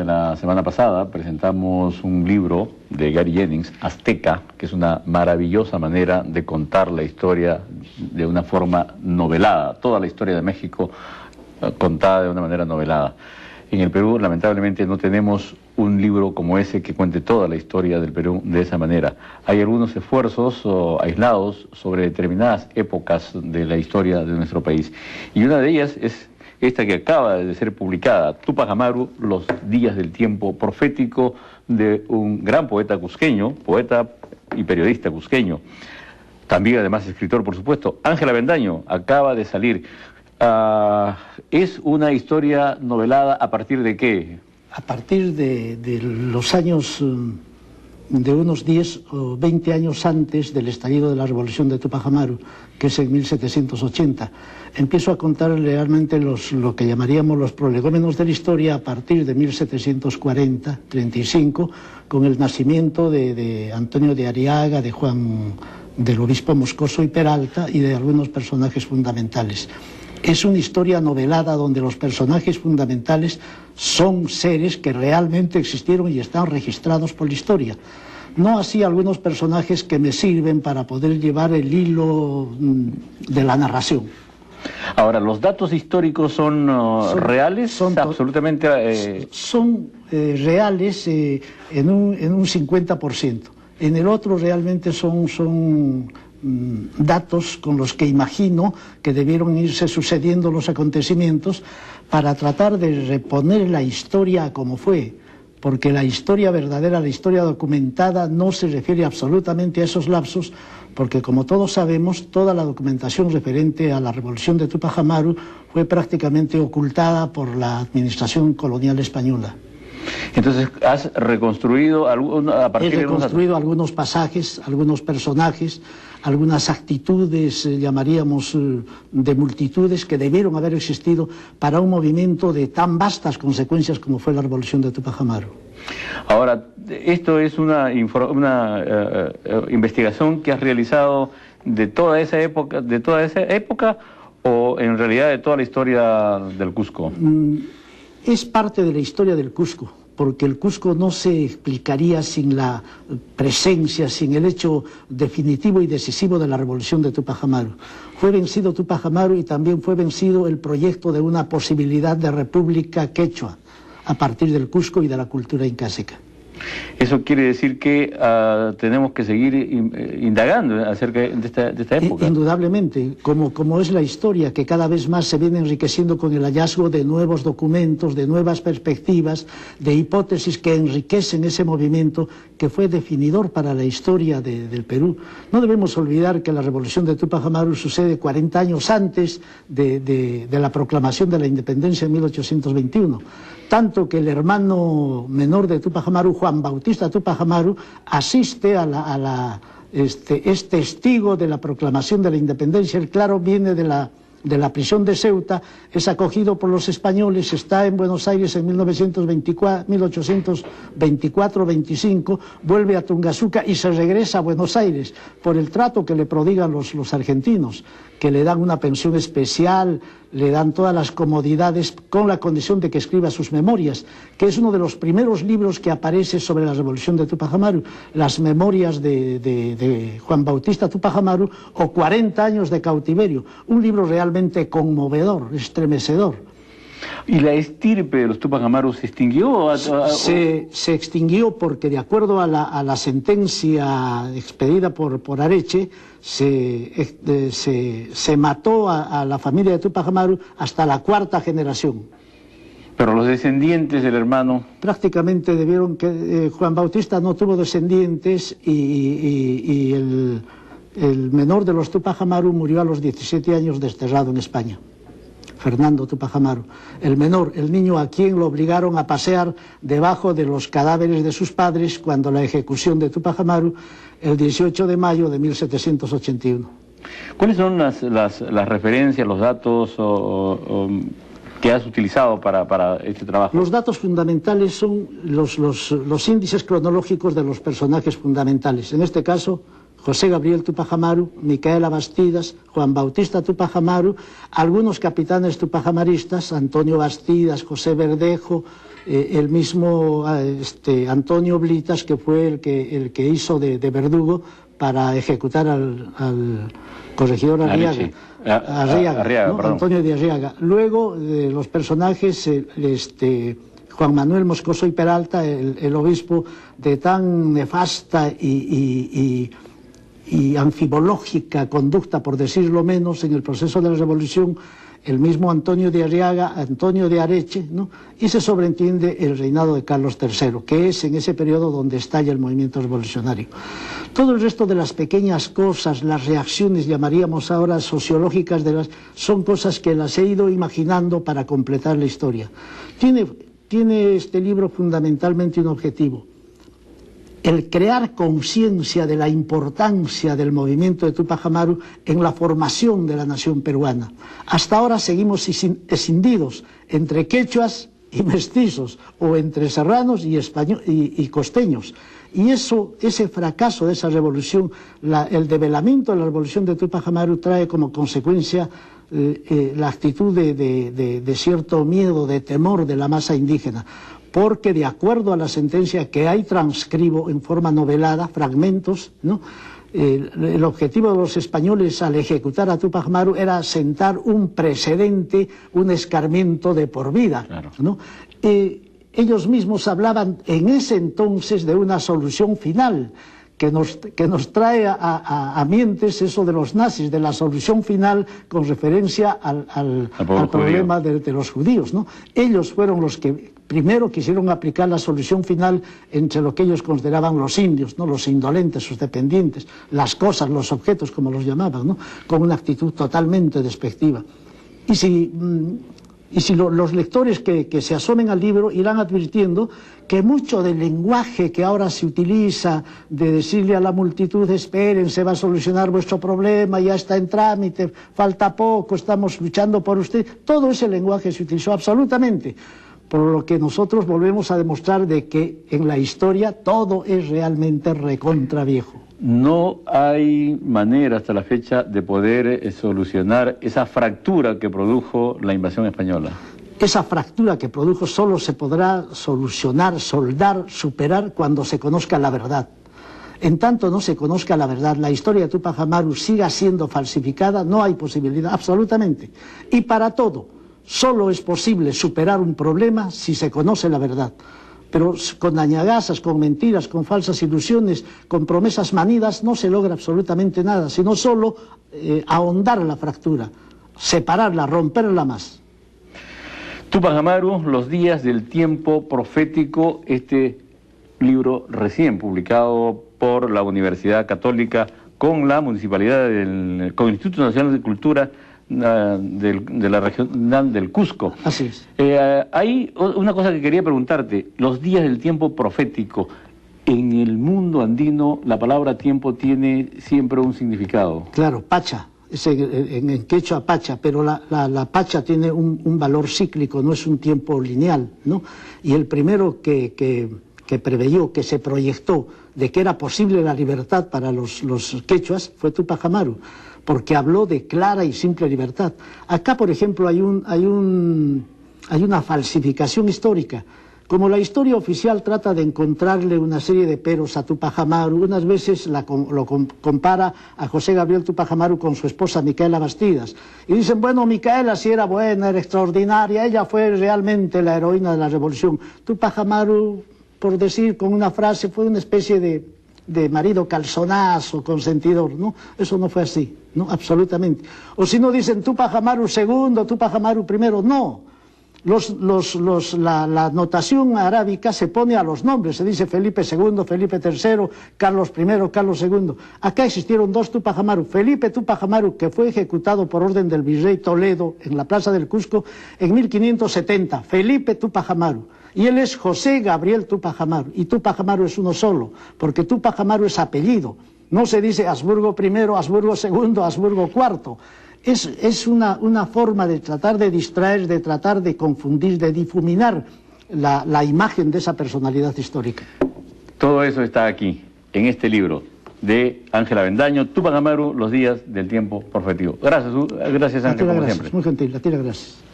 La semana pasada presentamos un libro de Gary Jennings, Azteca, que es una maravillosa manera de contar la historia de una forma novelada, toda la historia de México contada de una manera novelada. En el Perú, lamentablemente, no tenemos un libro como ese que cuente toda la historia del Perú de esa manera. Hay algunos esfuerzos aislados sobre determinadas épocas de la historia de nuestro país. Y una de ellas es esta que acaba de ser publicada, Túpac Amaru, Los días del tiempo profético, de un gran poeta cusqueño, poeta y periodista cusqueño, también además escritor, por supuesto. Ángel Avendaño, acaba de salir. ¿Es una historia novelada a partir de qué? A partir de los años, de unos 10 o 20 años antes del estallido de la revolución de Túpac Amaru, que es en 1780. Empiezo a contar realmente lo que llamaríamos los prolegómenos de la historia a partir de 1740-35, con el nacimiento de Antonio de Arriaga, del obispo Moscoso y Peralta y de algunos personajes fundamentales. Es una historia novelada donde los personajes fundamentales son seres que realmente existieron y están registrados por la historia. No así algunos personajes que me sirven para poder llevar el hilo de la narración. Ahora, ¿los datos históricos son reales? Son absolutamente... Son reales en un 50%. En el otro realmente son datos con los que imagino que debieron irse sucediendo los acontecimientos para tratar de reponer la historia como fue, porque la historia verdadera, la historia documentada, no se refiere absolutamente a esos lapsos, porque como todos sabemos, toda la documentación referente a la revolución de Túpac Amaru fue prácticamente ocultada por la administración colonial española. Entonces, ¿has reconstruido a partir de algunos pasajes, algunos personajes, algunas actitudes, llamaríamos, de multitudes que debieron haber existido para un movimiento de tan vastas consecuencias como fue la revolución de Túpac Amaru? Ahora, ¿esto es una investigación que has realizado de toda esa época o en realidad de toda la historia del Cusco? Es parte de la historia del Cusco, porque el Cusco no se explicaría sin la presencia, sin el hecho definitivo y decisivo de la revolución de Túpac Amaru. Fue vencido Túpac Amaru y también fue vencido el proyecto de una posibilidad de república quechua a partir del Cusco y de la cultura incásica. Eso quiere decir que tenemos que seguir indagando acerca de esta época. Indudablemente, como es la historia, que cada vez más se viene enriqueciendo con el hallazgo de nuevos documentos, de nuevas perspectivas, de hipótesis que enriquecen ese movimiento que fue definidor para la historia del Perú. No debemos olvidar que la revolución de Túpac Amaru sucede 40 años antes de la proclamación de la independencia en 1821. Tanto que el hermano menor de Túpac Amaru, Juan Bautista Túpac Amaru, asiste es testigo de la proclamación de la independencia. Él, claro, viene de la prisión de Ceuta, es acogido por los españoles, está en Buenos Aires en 1824-25, vuelve a Tungazuca y se regresa a Buenos Aires por el trato que le prodigan los argentinos, que le dan una pensión especial, le dan todas las comodidades con la condición de que escriba sus memorias, que es uno de los primeros libros que aparece sobre la revolución de Túpac Amaru, las memorias de Juan Bautista Túpac Amaru o 40 años de cautiverio, un libro realmente conmovedor, estremecedor. ¿Y la estirpe de los Túpac Amaru se extinguió? Se extinguió porque, de acuerdo a la sentencia expedida por Areche, se mató a la familia de Túpac Amaru hasta la 4ª generación. Pero los descendientes del hermano... Prácticamente debieron que... Juan Bautista no tuvo descendientes y el menor de los Túpac Amaru murió a los 17 años desterrado en España. Fernando Túpac Amaru, el menor, el niño a quien lo obligaron a pasear debajo de los cadáveres de sus padres cuando la ejecución de Túpac Amaru el 18 de mayo de 1781. ¿Cuáles son las referencias, los datos que has utilizado para este trabajo? Los datos fundamentales son los índices cronológicos de los personajes fundamentales. En este caso, José Gabriel Tupac Amaru, Micaela Bastidas, Juan Bautista Tupac Amaru, algunos capitanes tupacamaristas, Antonio Bastidas, José Verdejo, el mismo Antonio Blitas, que fue el que hizo de verdugo para ejecutar al corregidor Arriaga. Arriaga, ¿no? Antonio de Arriaga. Luego, los personajes, Juan Manuel Moscoso y Peralta, el obispo de tan nefasta y anfibológica conducta, por decirlo menos, en el proceso de la revolución, el mismo Antonio de Arriaga, Antonio de Areche, ¿no? Y se sobreentiende el reinado de Carlos III, que es en ese periodo donde estalla el movimiento revolucionario. Todo el resto de las pequeñas cosas, las reacciones, llamaríamos ahora sociológicas, son cosas que las he ido imaginando para completar la historia. Tiene este libro fundamentalmente un objetivo: el crear conciencia de la importancia del movimiento de Tupac Amaru en la formación de la nación peruana. Hasta ahora seguimos escindidos entre quechuas y mestizos, o entre serranos y costeños. Y ese fracaso de esa revolución, el develamiento de la revolución de Tupac Amaru, trae como consecuencia la actitud de cierto miedo, de temor de la masa indígena. Porque de acuerdo a la sentencia que hay, transcribo en forma novelada fragmentos, ¿no? El objetivo de los españoles al ejecutar a Tupac Amaru era sentar un precedente, un escarmiento de por vida, claro, ¿no? Ellos mismos hablaban en ese entonces de una solución final, que nos trae a mientes eso de los nazis, de la solución final con referencia al problema de los judíos, ¿no? Ellos fueron los que primero quisieron aplicar la solución final entre lo que ellos consideraban los indios, ¿no? Los indolentes, sus dependientes, las cosas, los objetos, como los llamaban, ¿no? Con una actitud totalmente despectiva. Y si los lectores que se asomen al libro irán advirtiendo que mucho del lenguaje que ahora se utiliza de decirle a la multitud: esperen, se va a solucionar vuestro problema, ya está en trámite, falta poco, estamos luchando por usted, todo ese lenguaje se utilizó absolutamente, por lo que nosotros volvemos a demostrar de que en la historia todo es realmente recontra viejo. No hay manera hasta la fecha de poder solucionar esa fractura que produjo la invasión española. Esa fractura que produjo solo se podrá solucionar, soldar, superar cuando se conozca la verdad. En tanto no se conozca la verdad, la historia de Tupac Amaru siga siendo falsificada, no hay posibilidad, absolutamente. Y para todo, solo es posible superar un problema si se conoce la verdad. Pero con añagazas, con mentiras, con falsas ilusiones, con promesas manidas, no se logra absolutamente nada, sino solo ahondar la fractura, separarla, romperla más. Tupac Amaru, Los días del tiempo profético, este libro recién publicado por la Universidad Católica con la Municipalidad con el Instituto Nacional de Cultura de la Regional del Cusco. Así es. Hay una cosa que quería preguntarte: los días del tiempo profético. En el mundo andino la palabra tiempo tiene siempre un significado. Claro, pacha, en quechua pacha, pero la pacha tiene un valor cíclico, no es un tiempo lineal, ¿no? Y el primero que preveyó, que se proyectó de que era posible la libertad para los quechuas fue Tupac Amaru, porque habló de clara y simple libertad. Acá, por ejemplo, hay una falsificación histórica. Como la historia oficial trata de encontrarle una serie de peros a Tupac Amaru, unas veces lo compara a José Gabriel Tupac Amaru con su esposa Micaela Bastidas. Y dicen, bueno, Micaela sí era buena, era extraordinaria, ella fue realmente la heroína de la revolución. Tupac Amaru, por decir con una frase, fue una especie de marido calzonazo, consentidor, ¿no? Eso no fue así, ¿no? Absolutamente. O si no dicen Tupac Amaru segundo, Tupac Amaru primero, no. La notación arábica se pone a los nombres, se dice Felipe II, Felipe III, Carlos I, Carlos II. Acá existieron dos Tupac Amaru. Felipe Tupac Amaru, que fue ejecutado por orden del virrey Toledo en la plaza del Cusco en 1570. Felipe Tupac Amaru. Y él es José Gabriel Tupac Amaru. Y Tupac Amaru es uno solo, porque Tupac Amaru es apellido. No se dice Habsburgo I, Habsburgo II, Habsburgo IV. Es una forma de tratar de distraer, de tratar de confundir, de difuminar la imagen de esa personalidad histórica. Todo eso está aquí, en este libro, de Ángel Avendaño, Tupac Amaru, los días del tiempo profético. Gracias, gracias Ángel, como siempre. Muy gentil, a ti las gracias.